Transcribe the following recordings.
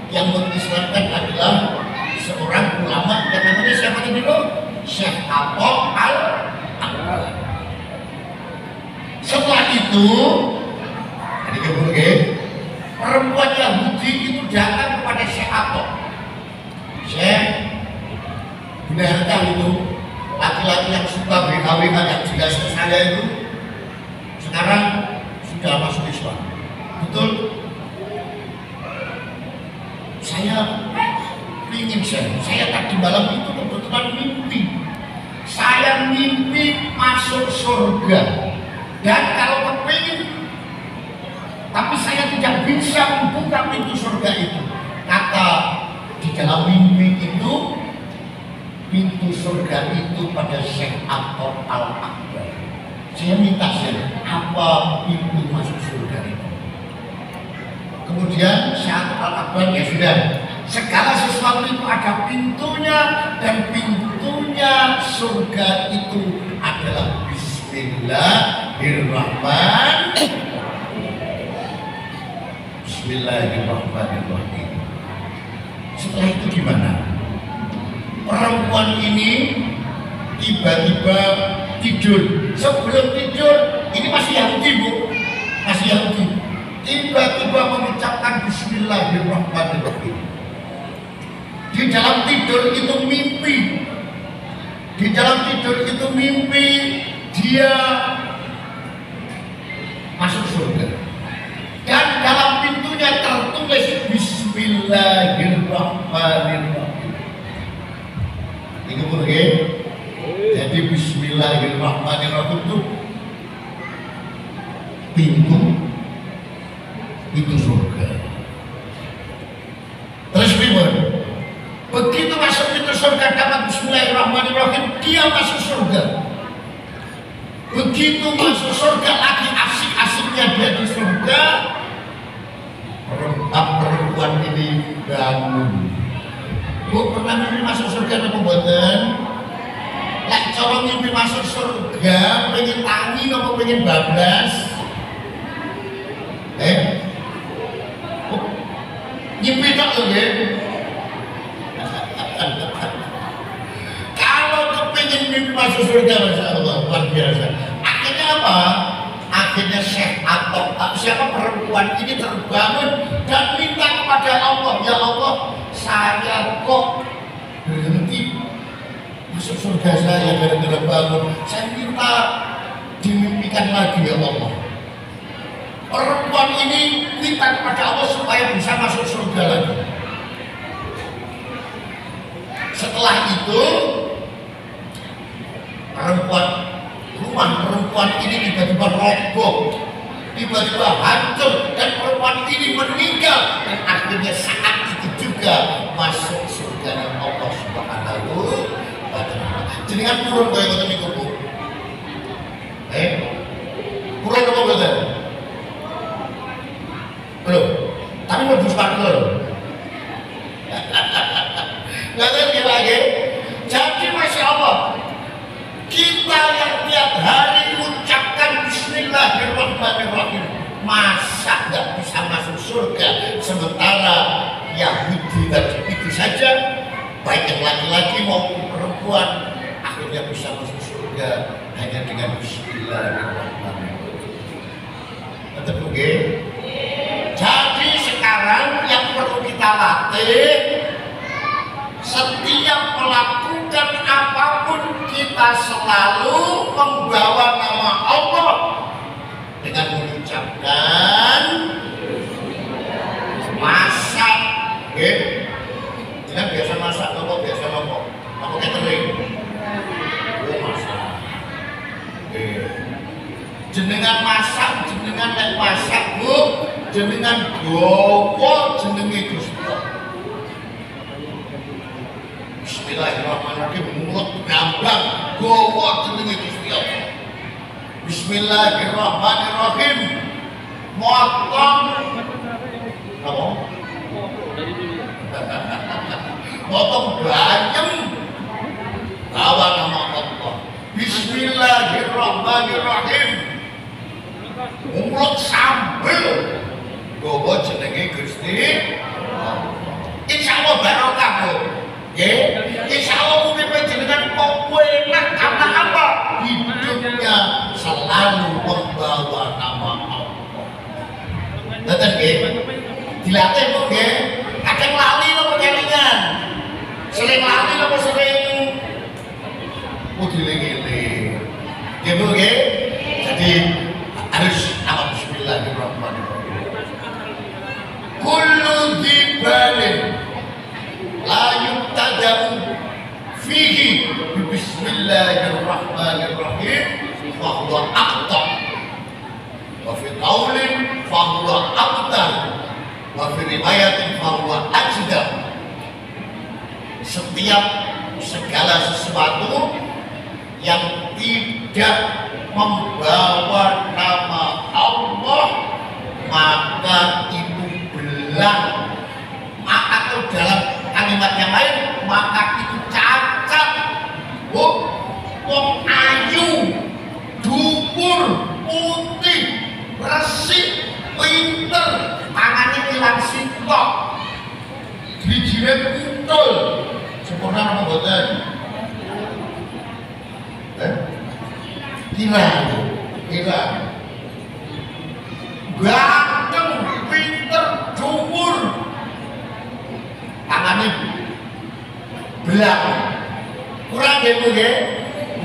yang mengislamkan adalah seorang ulama yang namanya siapa dulu? Syekh Abu Al-Akbar. Setelah itu, perempuan Yahudi itu datang kepada Syekh Abu. Syekh, benarkah itu laki-laki yang suka BKW yang jelas ke saya itu sekarang sudah masuk Islam? Betul? Saya ingin saya tadi malam itu kebetulan mimpi. Saya mimpi masuk surga. Dan kalau kepingin, tapi saya tidak bisa membuka pintu surga itu. Kata di dalam mimpi itu, pintu surga itu pada Syekh Abu Al-Akbar. Saya minta apa pintu masuk surga itu? Kemudian Syekh Al-Akbar ya sudah, segala sesuatu itu ada pintunya, dan pintunya surga itu adalah Bismillahirrahmanirrahim. Setelah itu gimana? Perempuan ini tiba-tiba tidur. Sebelum tidur, ini masih Yahudi bu, masih Yahudi. Tiba-tiba mengucapkan Bismillahirrahmanirrahim. Di dalam tidur itu mimpi. Di dalam tidur itu mimpi dia masuk surga. Dan dalam pintunya tertulis Bismillahirrahmanirrahim. Ini boleh. Jadi Bismillahirrahmanirrahim itu pintu surga. Terus begitu masuk pintu surga dapat Bismillahirrahmanirrahim, dia masuk surga. Begitu masuk surga lagi asik-asiknya dia di surga, perempuan ini bangun. Bu, pernah mimpi masuk surga apa mboten? Lek cara mimpi masuk surga, pengen tangi apa pengen bablas? Mimpi tok lho nggih. Kalau kepingin mimpi masuk surga, Masya Allah, luar biasa. Akhirnya apa? Akhirnya Syekh atau siapa perempuan ini terbangun dan minta kepada Allah, ya Allah, saya kok berhenti masuk surga saya gara-gara bangun. Saya minta dimimpikan lagi ya Allah. Perempuan ini minta kepada Allah supaya bisa masuk surga lagi. Setelah itu rumah perempuan ini tiba-tiba roboh, tiba-tiba hancur, dan perempuan ini meninggal, dan akhirnya saat itu juga masuk surga Allah Subhanahu wa Ta'ala. Jenengan purun kaya ngoten niku Bu. Purun apa mboten? Belum. Tapi mau swarga lho. Ngerti lagi? Jadi Masya Allah, kita yang tiap hari mengucapkan Bismillahirrahmanirrahim, masa nggak bisa masuk surga? Sementara Yahudi tadi itu saja, baik yang laki-laki maupun perempuan, akhirnya bisa masuk surga hanya dengan Bismillahirrahmanirrahim. Betul nggih? Jadi sekarang yang perlu kita latih, setiap melakukan apapun kita selalu membawa nama Allah dengan mengucapkan masak. Jangan biasa masak, apa biasa apa? Apa catering? Oh masak. Jenengan masak, jenengan nek masak Bu, jenengan gowo jenenge Gusti Allah. Bismillahirrahmanirrahim, mulut ngambang gowo jenenge Gusti Allah. Bismillahirrahmanirrahim, motong apa? Motong bayam bawa nama Allah. Bismillahirrahmanirrahim, mulut sambel gowo jenenge Gusti Allah. dilatih kok nggih. Kadang lali napa kelingan. Sering lali napa sering diling-eling. Nggih Bu nggih. Jadi harus nama bismillahirrahmanirrahim. Kullu dzibalin la yuqtada'u fihi bismillahirrahmanirrahim fa huwa aqta. Wa fi qaulin fa huwa aqta. Wa fi riwayatin fa huwa ajda. Setiap segala sesuatu yang tidak membawa nama Allah maka itu belang. Maka kalau dalam kalimat yang lain maka itu cacat. Wong ayu, dukur, putih, resik, pinter, tangannya hilang sitok, bijine kuntul. Sempurna apa mboten? Kira ganteng, pinter, dukur, tangannya belang. Kurang ya Bu ya?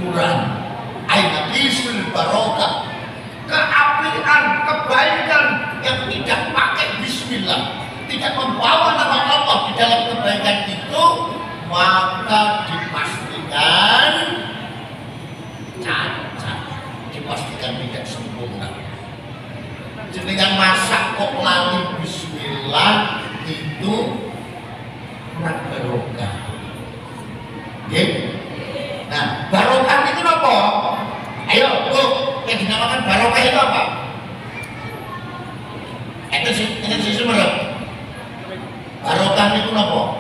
Kurang. Aina isul barokah, keapian, kebaikan yang tidak pakai bismillah, tidak membawa nama Allah di dalam kebaikan itu, maka dipastikan cacat, dipastikan tidak sempurna. Jenengan masak kok lali bismillah itu kurang barokah. Oke? Nah, barokah itu apa? Ayo, Bu, yang dinamakan barokah itu apa? Itu sih sebenarnya. Barokah itu apa?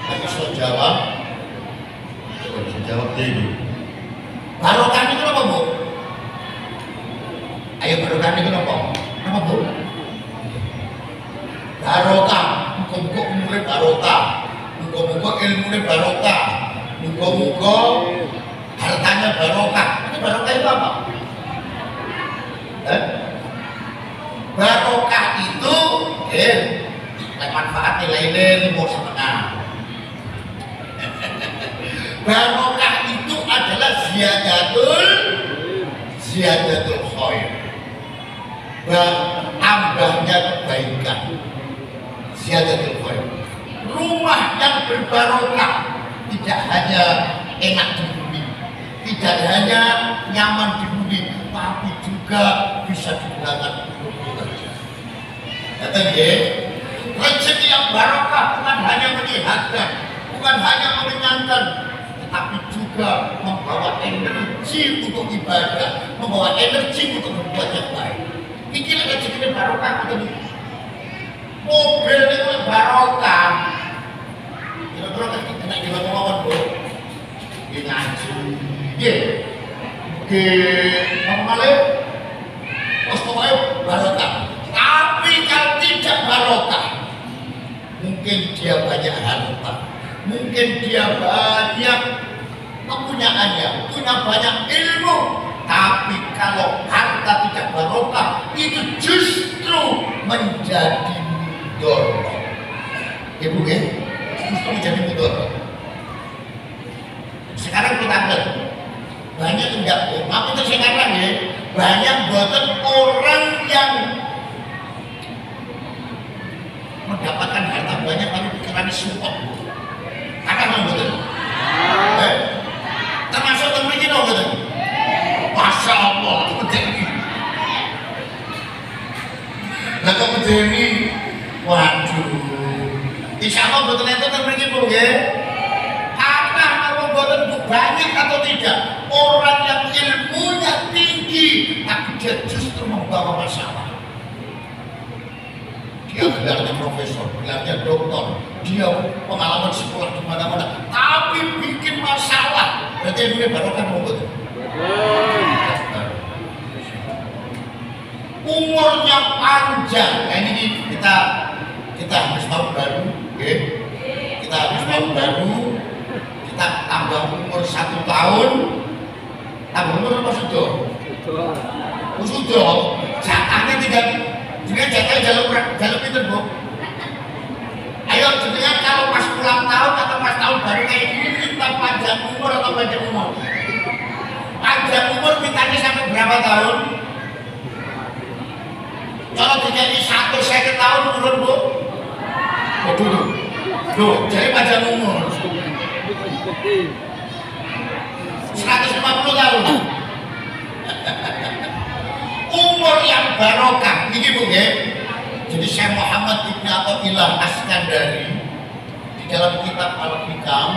Aku bisa jawab. Bisa jawab ini. Barokah itu apa, Bu? Ayo, barokah itu apa? Apa, Bu? Barokah, muka-muka umurnya barokah, muka-muka ilmunya barokah, muka-muka hartanya barokah. Itu barokah itu apa? Barokah itu manfaat nilainya 5,5. Barokah itu adalah ziyadatul khair, tambahnya kebaikan. Ziyadatul khair, rumah yang berbarokah tidak hanya enak di bumi, tidak hanya nyaman di bumi, tapi juga bisa digunakan untuk bekerja. Kata dia, rezeki yang barokah bukan hanya menyehatkan, bukan hanya mengenyangkan, tetapi juga membawa energi untuk ibadah, membawa energi untuk berbuat yang baik. Pikirlah rezeki barokah itu. Mobil itu barokah. Kira-kira kena jalan mawon, Bu. Ini ngaji. Oke, apa malih? Pokoknya barokah. Tapi kalau tidak barokah, mungkin dia banyak harta, mungkin dia banyak kepunyaannya, punya banyak ilmu, tapi kalau harta tidak barokah, itu justru menjadi mudorot. Ibu ya, justru menjadi mudorot. Sekarang kita ambil banyak enggak, tapi itu sekarang ya, banyak buatan orang yang mendapatkan harta banyak tapi pikirannya support. Kakak mau betul? Termasuk teman kita betul? Masya Allah, itu bedeni. Nah kok bedeni? Waduh, insya Allah betul itu teman kita ya. Kakak mau betul banyak atau tidak? Orang yang ilmunya tinggi tapi dia justru membawa masalah. Dia gelarnya profesor, gelarnya doktor, dia pengalaman sekolah di mana-mana, tapi bikin masalah. Berarti ini barokah mau betul. Umurnya panjang. Nah, ini kita habis tahun baru, okay? Kita habis tahun baru, kita tambah umur 1 tahun, tambah umur apa sudah? Sudah, jatahnya tidak. Jika jatahnya jalur pinter, Bu. partai ini minta panjang umur atau panjang umur? Panjang umur mintanya sampai berapa tahun? Kalau terjadi 1 tahun turun bu? Oh dulu. Tuh, jadi panjang umur 150 tahun. Umur yang barokah ini bu ya. Jadi Syekh Muhammad Ibn Athaillah Askandari di dalam kitab Al-Hikam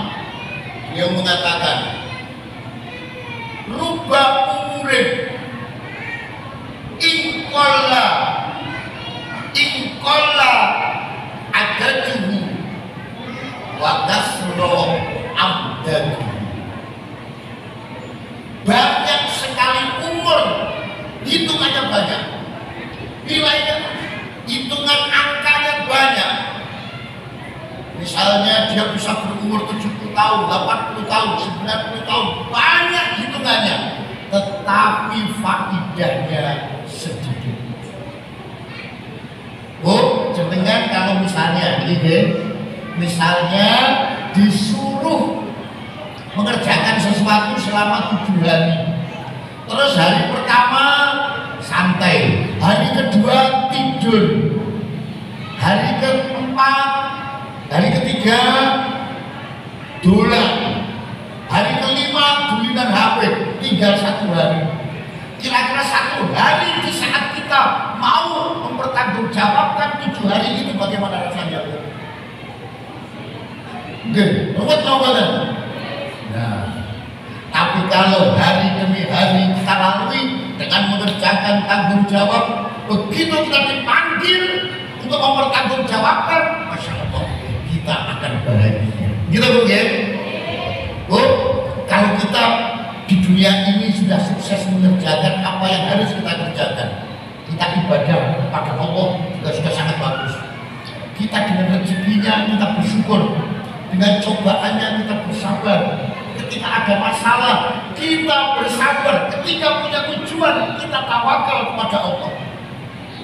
dia mengatakan rubba umurin ingkolla adaduhu wa kasro amdaduhu. Banyak sekali umur, hitungannya banyak, nilainya, hitungan angkanya banyak. Misalnya dia bisa berumur 70 tahun, 80 tahun, 90 tahun, banyak hitungannya, tetapi faedahnya sedikit. Oh, jenengan kalau misalnya misalnya disuruh mengerjakan sesuatu selama 7 hari, terus hari pertama santai, hari kedua tidur, hari keempat, hari ketiga dolan, hari kelima dulinan HP, tinggal 1 hari. Kira-kira 1 hari di saat kita mau mempertanggungjawabkan 7 hari itu bagaimana rasanya? Ruwet banget. Nah, tapi kalau hari demi hari kita lalui dengan mengerjakan tanggung jawab, begitu kita dipanggil untuk mempertanggungjawabkan, masya Allah, kita akan bahagia. Gitu bu ya? Bu, kalau kita di dunia ini sudah sukses mengerjakan apa yang harus kita kerjakan, kita ibadah kepada Allah juga sudah sangat bagus. Kita dengan rezekinya kita bersyukur, dengan cobaannya kita bersabar. Ketika ada masalah kita bersabar, ketika punya tujuan kita tawakal kepada Allah.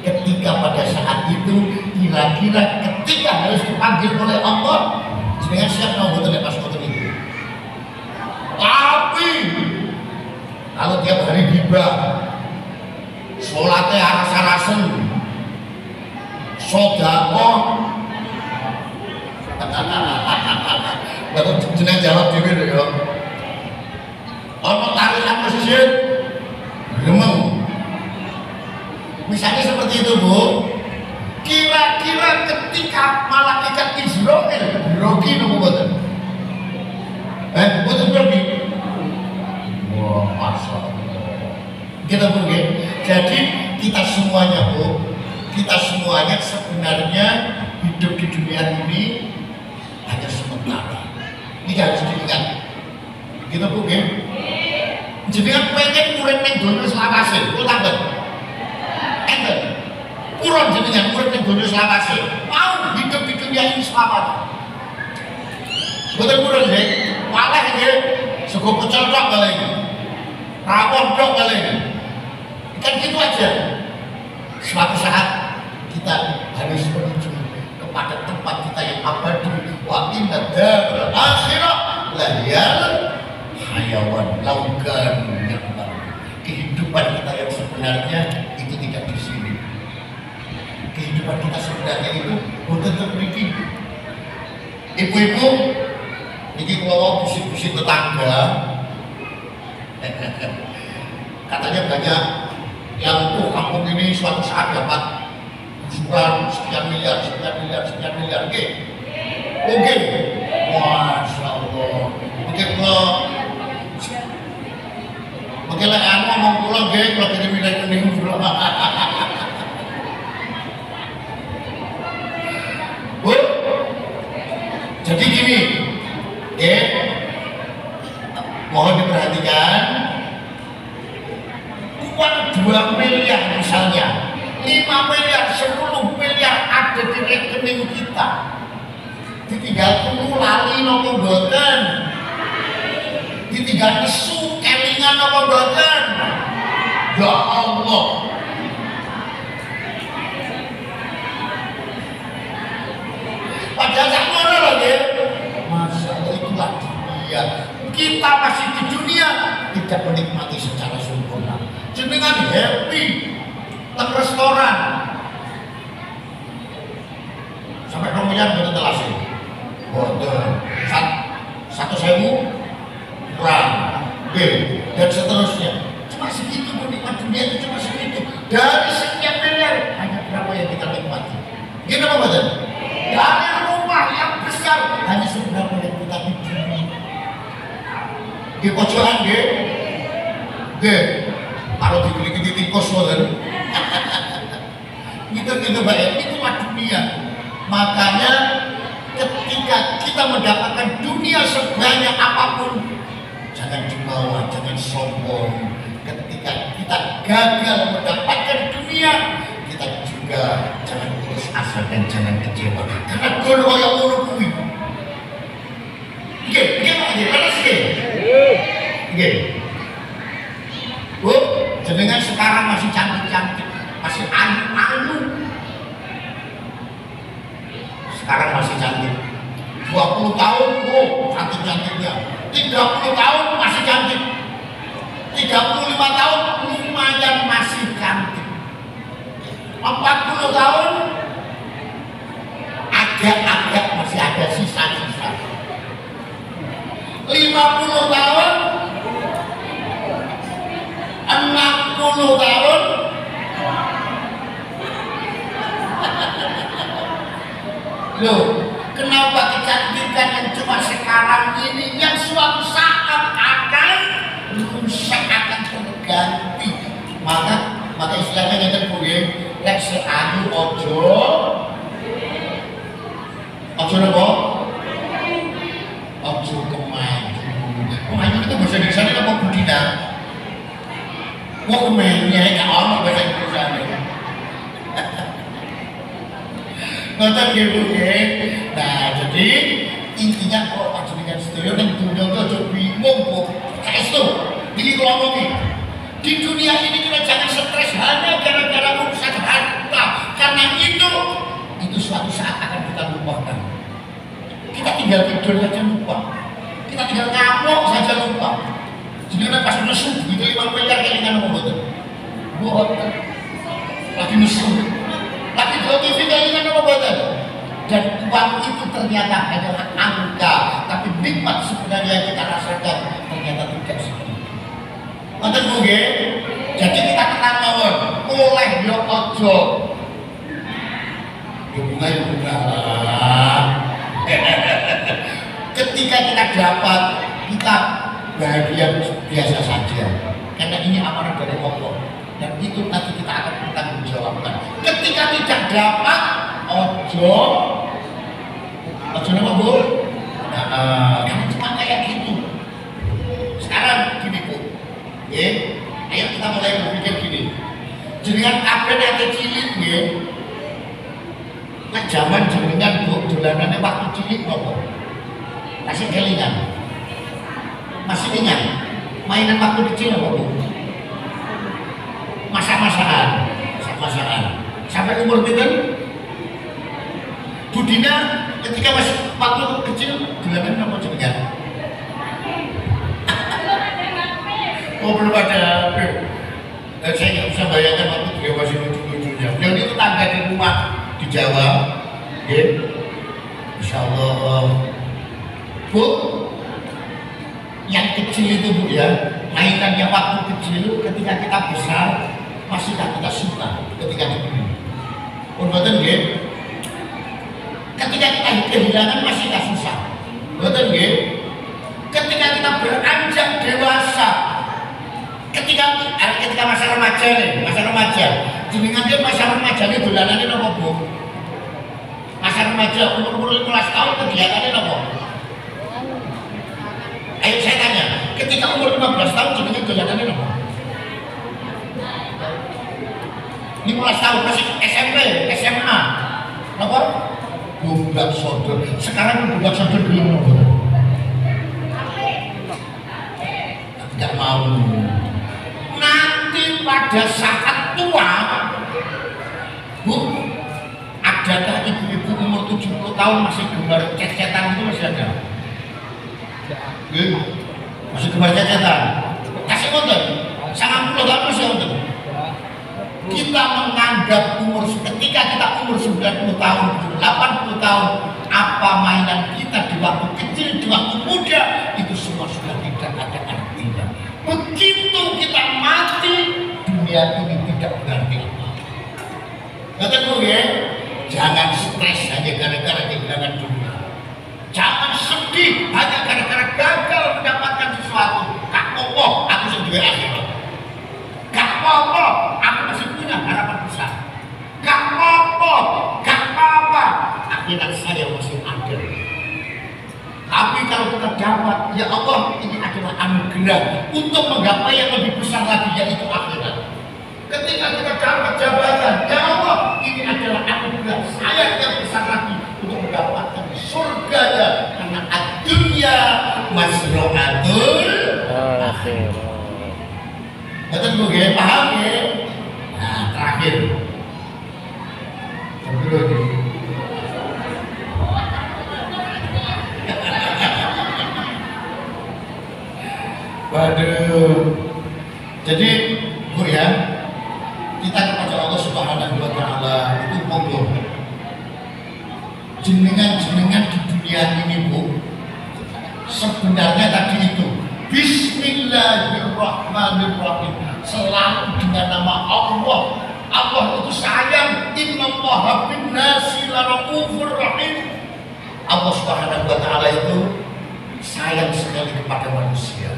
Ketika pada saat itu kira-kira ketika harus dipanggil oleh Allah, jangan siap mau betul pas betul itu. Tapi kalau tiap hari hibah, sholatnya aras-arasen, sodakoh, baru jeneng jawab juga deh ya. Ono tarikan masjid, gemeng. Misalnya seperti itu bu. Kira-kira ketika malaikat Israel grogi nopo boten? Boten grogi. Wah, masya Allah. Kita bu ya. Jadi kita semuanya bu, kita semuanya sebenarnya hidup di dunia ini hanya sementara. Ini harus diingat. Kita bu ya. Jadi kan pengen murid neng donya selawase, kok tambah? Enten. Kurang jenengan murid neng donya selawase. Mau hidup di dunia ini selamat. Betul kurang ya. Malah ya. Sego pecel tok paling. Rawon tok paling. Kan gitu aja. Suatu saat kita harus menuju kepada tempat kita yang abadi. Wa inna darul akhirah lahiyal hayawan laukan. Kehidupan kita yang sebenarnya itu tidak di sini. Kehidupan kita sebenarnya itu bukan terpilih. Ibu-ibu, ini kalau bisik-bisik tetangga, katanya banyak yang tuh kampung ini suatu saat dapat usulan sekian miliar, oke? Oke, masya Allah. Oke lah, aku ngomong pulang deh, kalau jadi milih-milih pulang. Bu, jadi gini, mohon diperhatikan. Uang 2 miliar misalnya, 5 miliar, 10 miliar ada di rekening kita. Ditinggal tunggu lali nopo boten, ditinggal nesu kelingan nopo boten. Ya Allah. Padahal tak ngono lho nggih. Masya Allah, itulah kita masih di dunia tidak menikmati secara sempurna. Jenengan happy teng restoran sampai rombongan betul telas sih. Bodoh. 1.000 kurang. Dan seterusnya. Cuma segitu menikmat dunia itu cuma segitu. Dari sekian miliar hanya berapa yang kita nikmati? Gini apa betul? Dari rumah yang besar hanya seberapa yang kita nikmati. Di pojokan kalau dibeli tikus betul. Gitu Pak ya, itulah dunia. Makanya ketika kita mendapatkan dunia sebanyak apapun, jangan dibawa, jangan sombong. Ketika kita gagal mendapatkan dunia, kita juga jangan putus asa dan jangan kecewa. Karena gono yang ngono kuwi. Nggih. Bu, jenengan sekarang masih cantik-cantik, masih ayu-ayu. Sekarang masih cantik. 20 tahun, cantik-cantiknya. 30 tahun masih cantik. 35 tahun lumayan masih cantik. 40 tahun agak-agak masih ada sisa-sisa. 50 tahun 60 tahun loh, kenapa kecantikan yang cuma sekarang ini yang suatu saat akan rusak, akan terganti? Maka istilahnya yang terbuih lek seanu ojo nopo ojo kemayu itu bahasa Indonesia ini apa budina? Mau kemainnya gak ono bahasa Indonesia ini. Nonton gitu ya. Nah jadi intinya kok panjenengan sedaya ning dunia itu aja bingung kok. Saestu iki kula ngomong. Di dunia ini kita jangan stres hanya gara-gara urusan harta. Karena itu suatu saat akan kita lupakan. Kita tinggal tidur saja lupa. Kita tinggal ngamuk saja lupa. Jadi pas nesu gitu 5 miliar kelingan apa betul? Boten. Lagi nesu. Lagi di TV kelingan apa betul? Dan uang itu ternyata adalah angka, tapi nikmat sebenarnya yang kita rasakan ternyata tidak seperti itu. Ngoten Bu nggih. Jadi kita tenang mawon, oleh yo aja. Bunga yo bunga. Ketika kita dapat, kita bahagia biasa saja. Karena ini amanah dari Allah. Dan itu nanti kita akan bertanggung jawabkan. Ketika tidak dapat, ojo nama Bu. Karena cuma kayak gitu. Sekarang gini Bu, ayo kita mulai berpikir gini. Jenengan kabeh nek cilik nggih. Nek jaman jenengan Bu dolanane waktu cilik nopo? Masih kelingan. Masih ingat mainan waktu kecil apa Bu? Masak-masakan. Sampai umur pinten? Budina ketika masih waktu kecil dolanan apa jenengan? Oh belum ada HP. Saya nggak bisa bayangkan waktu dia masih lucu-lucunya. Beliau itu tangga di rumah di Jawa, Insya Allah. Bu, yang kecil itu Bu ya, mainan yang waktu kecil ketika kita besar masih kita suka ketika dibeli. Betul nggih? Ketika kita kehilangan masih tak susah. Betul nggih? Ketika kita beranjak dewasa, ketika masa remaja nih, jenengan dia masa remaja ini dolanane napa Bu? Masa remaja umur 15 tahun kegiatannya napa? Ayo saya tanya, ketika umur 15 tahun jenengan dolanane napa? 15 tahun masih SMP, SMA, napa? Budak sodor. Sekarang budak sodor belum napa? Tidak mau. Nanti pada saat tua, Bu, adakah ibu-ibu umur 70 tahun masih gemar cet-cetan itu masih ada? masih kebaca catatan kasih konten sangat puluh lapis ya untuk kita menganggap umur ketika kita umur 90 tahun 80 tahun apa mainan kita di waktu kecil di waktu muda itu semua sudah tidak ada artinya. Begitu kita mati dunia ini tidak berarti apa. Kataku ya, jangan stres hanya gara-gara kehilangan dunia. Jangan sedih hanya gara-gara gagal mendapatkan sesuatu. Gak apa-apa, aku sudah akhirat. Gak apa-apa, aku masih punya harapan besar. Gak apa-apa, gak apa-apa, akhirat saya masih ada. Tapi kalau kita dapat, ya Allah, ini adalah anugerah untuk menggapai yang lebih besar lagi, yaitu akhirat. Ketika kita dapat jabatan, ya Allah, ini adalah anugerah saya yang besar lagi untuk mendapatkan surganya, karena ad-dunya masro'atul akhir. Betul bu, ya paham ya? Nah terakhir, waduh, jadi bu ya, kita kepada Allah Subhanahu wa Ta'ala itu monggo jenengan di dunia ini bu, sebenarnya tadi itu Bismillahirrahmanirrahim, selalu dengan nama Allah. Allah itu sayang, innallaha bin-nasi laraufur rahim. Allah Subhanahu wa Ta'ala itu sayang sekali kepada manusia.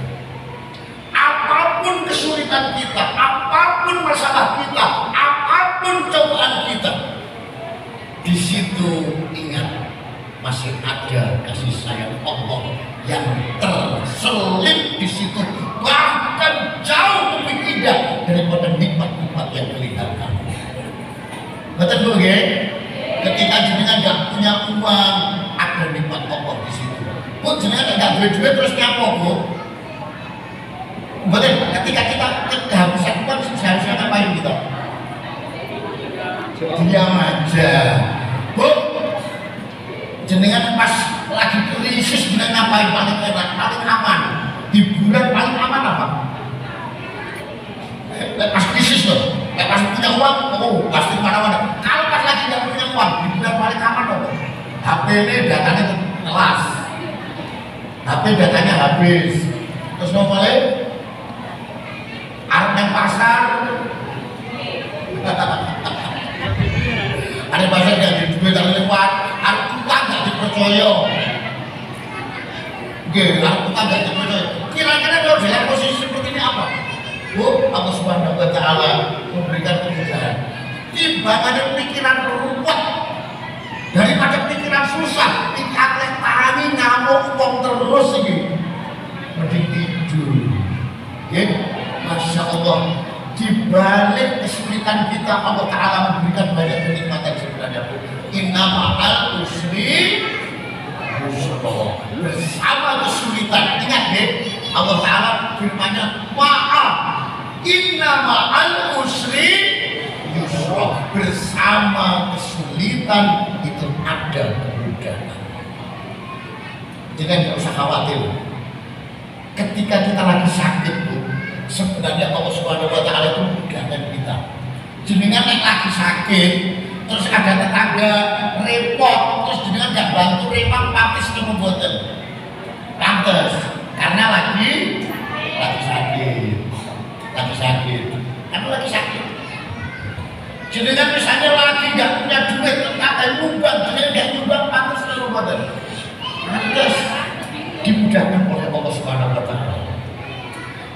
Apapun kesulitan kita, apapun masalah kita, apapun cobaan kita, di situ ingat masih ada kasih sayang Allah yang terselip di situ, bahkan jauh lebih indah daripada nikmat-nikmat yang kelihatan. Betul bu ya? Ketika jenengan nggak punya uang, ada nikmat Allah di situ. Bu jenengan nggak duit-duit terus nyapa bu? Betul. Ketika kita kehabisan uang seharusnya ngapain kita? Diam aja. Bu, jenengan pas lagi krisis dengan ngapain paling enak, paling aman? Hiburan paling aman apa? Pas krisis loh, pas punya uang, oh pasti mana-mana. Kalau pas lagi nggak punya uang, hiburan paling aman loh. HP ini datanya kelas, HP datanya habis, terus mau balik, arep pasar, ada pasar nggak di duit dari lewat, arep utang nggak dipercaya. Arep utang nggak dipercaya. Kira-kira kalau dalam posisi seperti ini apa? Bu, Allah Subhanahu wa Ta'ala memberikan kemudahan. Timbangannya pikiran ruwet daripada pikiran susah. Ini akan tani ngamuk uang terus ini. Mending tidur. Ya, Masya Allah. Di balik kesulitan kita, Allah Ta'ala memberikan banyak kenikmatan sebenarnya. Inna ma'al usri yusra. Bersama kesulitan, ingat deh, Allah Ta'ala firman-Nya maaf. Inna ma'al usri yusra. Bersama kesulitan itu ada kemudahan. Jadi nggak usah khawatir. Ketika kita lagi sakit bu, sebenarnya Allah Subhanahu wa Ta'ala itu memudahkan kita. Jenengan yang lagi sakit, terus ada tetangga repot, terus jenengan nggak bantu repot, papis ke pemboten. Pantes, karena lagi sakit, karena lagi sakit. Jenengan misalnya lagi nggak punya duit, tetangga nyumbang, jenengan nggak nyumbang, pantes ke pemboten. Pantes dimudahkan oleh Allah Subhanahu wa Ta'ala.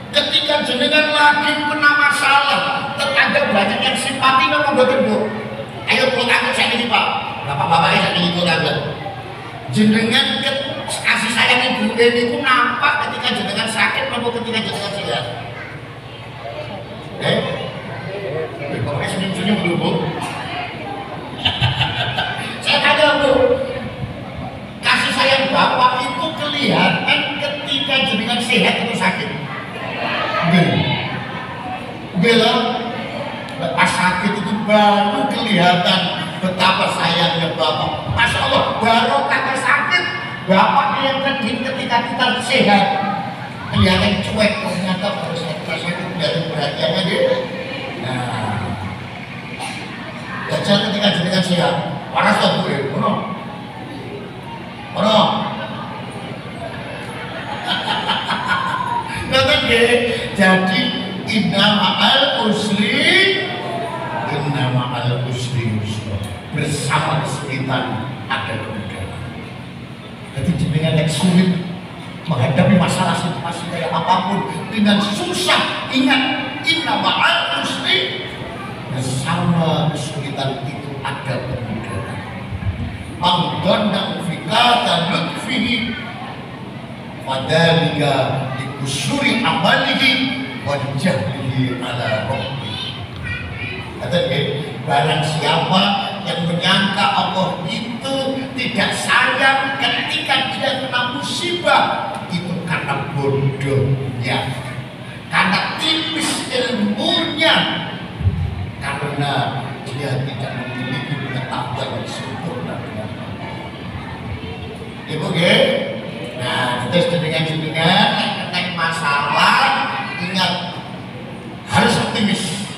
Ketika jenengan lagi kena masalah, tetangga banyak yang simpati sama mboten bu. Ayo pulang aku saya ini pak, bapak-bapaknya saya ini pulang. Jenengan kasih sayang ibu ini ku nampak ketika jenengan sakit maupun ketika jenengan sehat. Pokoknya senyum-senyum dulu bu. Saya tanya bu, kasih sayang bapak itu kelihatan ketika jenengan sehat atau sakit? Bela pas sakit itu baru kelihatan betapa sayangnya bapak. Masya Allah, baru kata sakit bapaknya yang ketika kita sehat. kelihatan cuek, ternyata pada saat saya kelihatan perhatiannya dia. Nah, dan ketika jenengan sehat, panas tak gue, kono, ngerti deh. Jadi inna ma'al usri yusra, bersama kesulitan ada kemudahan. Jadi jenengan yang sulit menghadapi masalah situasi kayak apapun dengan susah, ingat inna ma'al usri, bersama kesulitan itu ada kemudahan. Mangdonna fikata lutfihi fadalika dikusuri amalihi wajahlihi ala rabbi. Kata dia, barang siapa yang menyangka Allah itu tidak sayang ketika dia kena musibah, itu karena bodohnya, karena tipis ilmunya, karena dia tidak memiliki pengetahuan yang sempurna dengan Allah. Ibu ge, nah terus dengan tentang masalah, ingat harus optimis.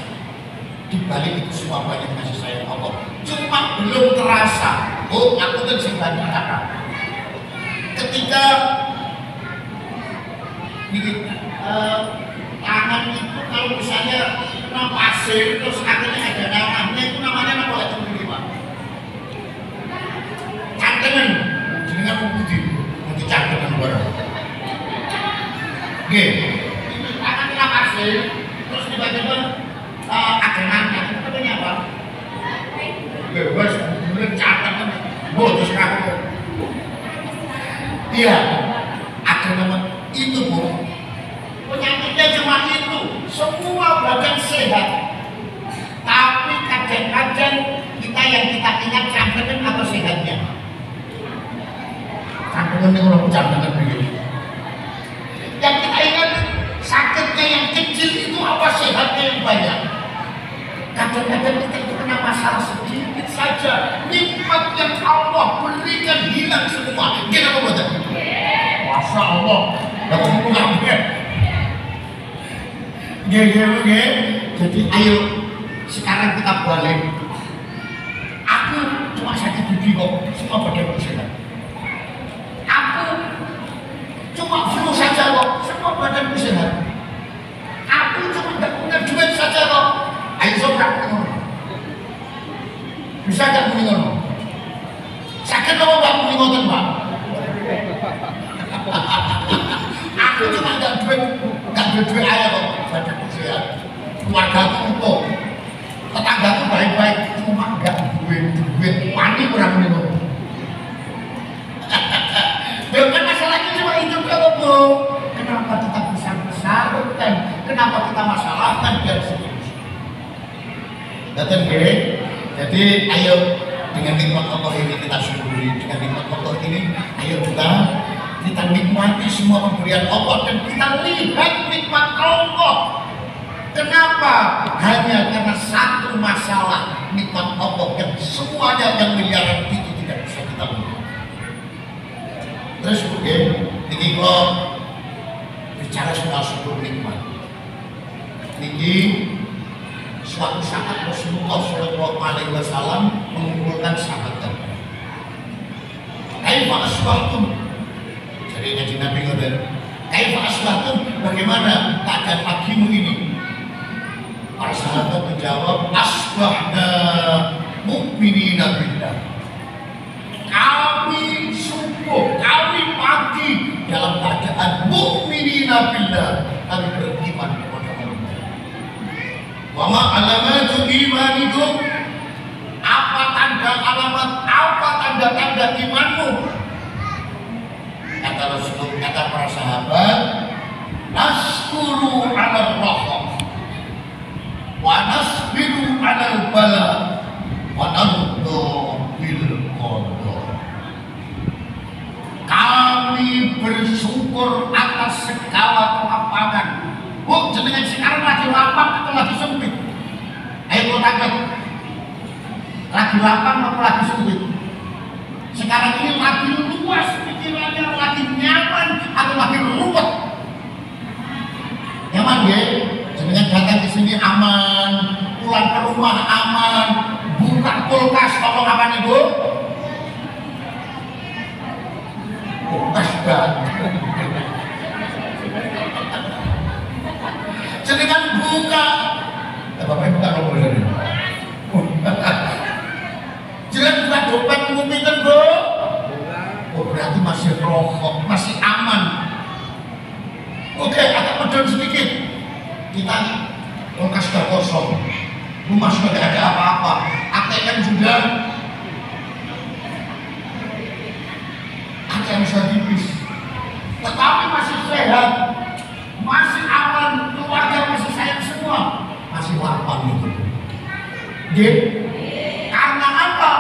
Di balik itu semua banyak kasih sayang Allah, cuma belum terasa. Oh, aku kan banyak kata. Ketika tangan itu kalau misalnya kena pasir terus akhirnya ada darahnya, itu namanya apa lagi ini Pak? Cantengan, jenengan putih cantengan barang. Oke, ini tangan kena pasir terus tiba-tiba agenannya, itu katanya apa? Bebas, kemudian cantengan, terus ngaku. Iya, agenan itu Bu. Penyakitnya cuma itu, semua badan sehat, tapi kadang-kadang kita yang kita ingat cantengan atau sehatnya. Cantengan ini kalau cantengan begini. Yang kita ingat sakitnya yang kecil itu apa, sehatnya yang banyak. Kadang-kadang kita itu kena masalah sedikit saja, nikmat yang Allah berikan hilang semua. Kita apa buat? Masya Allah, gak mau ngambil. Jadi ayo sekarang kita balik. Aku cuma sakit gigi kok, semua badan sehat. Aku cuma flu saja kok, semua badan sehat. Aku cuma tidak punya duit saja kok. Ayo sobrak ngono. Bisa gak muni ngono? Sakit apa Pak muni ngoten Pak? Aku cuma gak duit aja kok, badan sehat. Keluargaku utuh, tetanggaku baik-baik, cuma gak duit pani kurang muni ngono. Bukan masalahnya cuma itu kalau Bu. Kenapa kita besar-besarkan? Kenapa kita masalahkan dan seterusnya? Datang jadi ayo dengan nikmat Allah ini kita syukuri, dengan nikmat Allah ini ayo kita nikmati semua pemberian Allah dan kita lihat nikmat Allah. Kenapa? Hanya karena satu masalah, nikmat Allah yang semuanya yang miliaran itu tidak bisa kita lihat. Terus ini kalau bicara soal syukur nikmat, ini suatu saat Rasulullah SAW mengumpulkan sahabat. Kaifa asbahtum? Jadi ngaji Nabi ngoten. Kaifa asbahtum? Bagaimana keadaan pagimu ini? Para sahabat menjawab, asbahna mu'minina billah. Kami subuh, kami pagi dalam keadaan mu'minina billah. Kami beriman kepada Allah. Wa ma alamatu imanikum, apa tanda alamat, apa tanda-tanda imanmu? Kata Rasul, kata para sahabat, naskuru ala rahmah wa nasbiru ala bala wa nardu bil qada. Kami bersyukur atas segala kelapangan. Bu, jenengan sekarang lagi lapang atau lagi sempit? Ayo tangkap. Lagi lapang atau lagi sempit? Sekarang ini lagi luas pikirannya, lagi nyaman atau lagi ruwet? aman, pulang ke rumah aman, buka kulkas ngomong apa nih Bu? Kulkas banget. Jadi kan buka, Bapak buka nomor ini. Jadi buka dompet pinter Bu. Oh berarti masih rokok, masih aman. Oke, agak medon sedikit. Kita kulkas sudah kosong, rumah sudah tidak ada apa-apa, ATM sudah tipis, tetapi masih sehat, masih aman, keluarga masih sayang semua, masih lapang itu. Karena apa?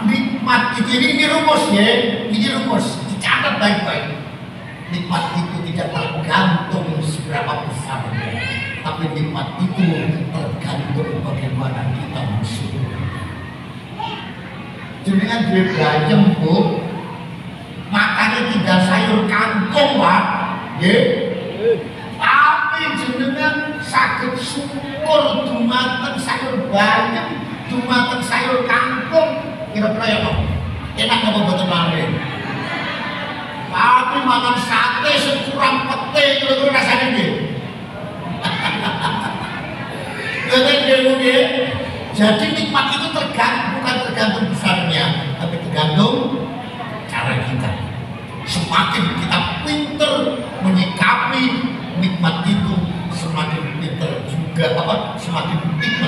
Nikmat itu ini rumus ya, ini rumus, dicatat baik-baik. Nikmat itu tidak tergantung seberapa besarnya, tapi nikmat itu tergantung bagaimana kita bersyukur. Jenengan duwe bayem Bu, makanya tidak sayur kangkung Pak, nggih. Tapi jenengan saged syukur dumateng sayur bayem, dumateng sayur kangkung, kira-kira ya Pak. Enak apa mboten malih? Tapi makan sate sekurang pete kira-kira rasanya nggih. Jadi nikmat itu bukan tergantung besarnya, tapi tergantung cara kita. Semakin kita pinter menyikapi nikmat itu, semakin pinter juga semakin nikmat